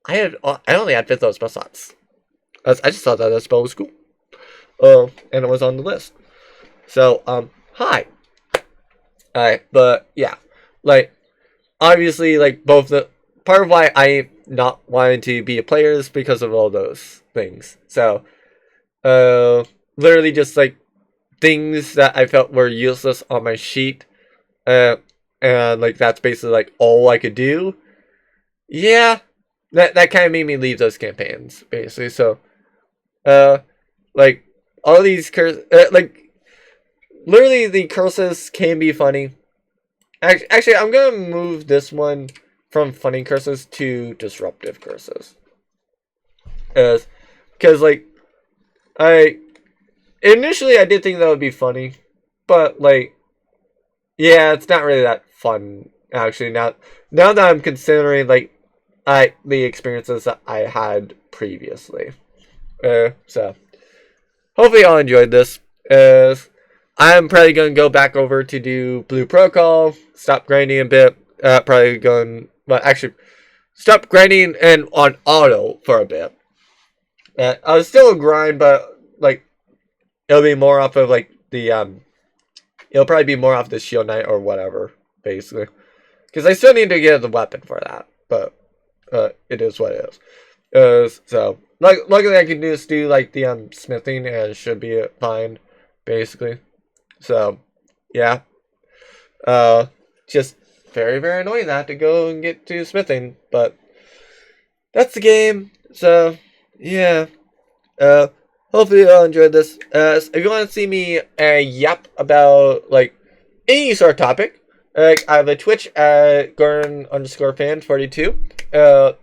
I only had 5th level spell slots. I just thought that spell was cool. And it was on the list. So, hi. Alright, but, yeah. Like, obviously, like, both the... Part of why I not wanting to be a player is because of all those things. So, literally just, like, things that I felt were useless on my sheet. And, like, that's basically, like, all I could do. Yeah. That kind of made me leave those campaigns, basically. So, like, all these curses... like, literally, the curses can be funny. Actually, I'm going to move this one from funny curses to disruptive curses. Because, like, initially I did think that would be funny. But, like, yeah, it's not really that fun, actually. Now that I'm considering, like, the experiences that I had previously. So, hopefully y'all enjoyed this. I'm probably going to go back over to do Blue Protocol, stop grinding a bit, probably going, well, actually, stop grinding and on auto for a bit. I was still a grind, but, like, it'll be more off of, like, the, it'll probably be more off the Shield Knight or whatever, basically. Because I still need to get the weapon for that, but, it is what it is. So, luckily I can just do, like, the, smithing, and it should be fine, basically. So, yeah. Just very, very annoying that I have to go and get to smithing, but that's the game. So, yeah. Hopefully you all enjoyed this. If you want to see me yap about, like, any sort of topic, I have a Twitch at Gordon_fan42.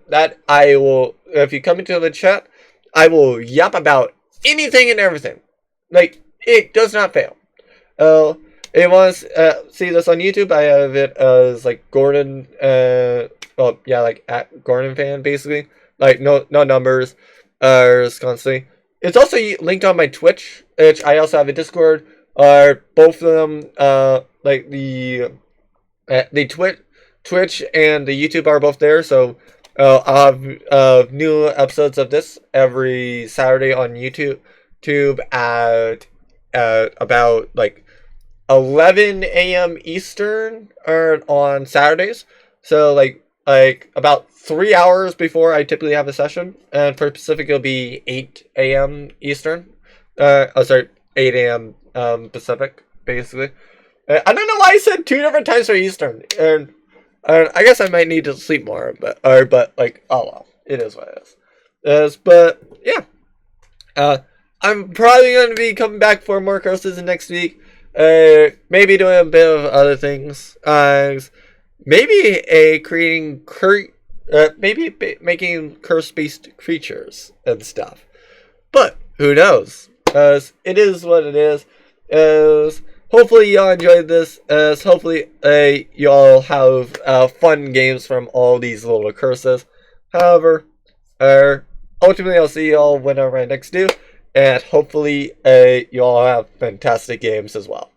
That I will, if you come into the chat, I will yap about anything and everything. Like, it does not fail. If you want to see this on YouTube, I have it as, like, Gordon, well, yeah, like, at Gordon fan, basically. Like, no numbers, constantly. It's also linked on my Twitch, which I also have a Discord. Both of them, like, the Twitch and the YouTube are both there, so, I'll have, new episodes of this every Saturday on YouTube, at about, like, 11 a.m. Eastern on Saturdays. So, like about 3 hours before I typically have a session. And for Pacific, it'll be 8 a.m. Eastern. 8 a.m. Pacific, basically. I don't know why I said 2 different times for Eastern. And I guess I might need to sleep more. But like, oh well. It is what it is. But, yeah. I'm probably going to be coming back for more curses next week. Maybe doing a bit of other things. Maybe maybe making curse-based creatures and stuff. But who knows? It is what it is. Hopefully y'all enjoyed this. Hopefully y'all have fun games from all these little curses. However, ultimately I'll see y'all whenever I next do. And hopefully, you all have fantastic games as well.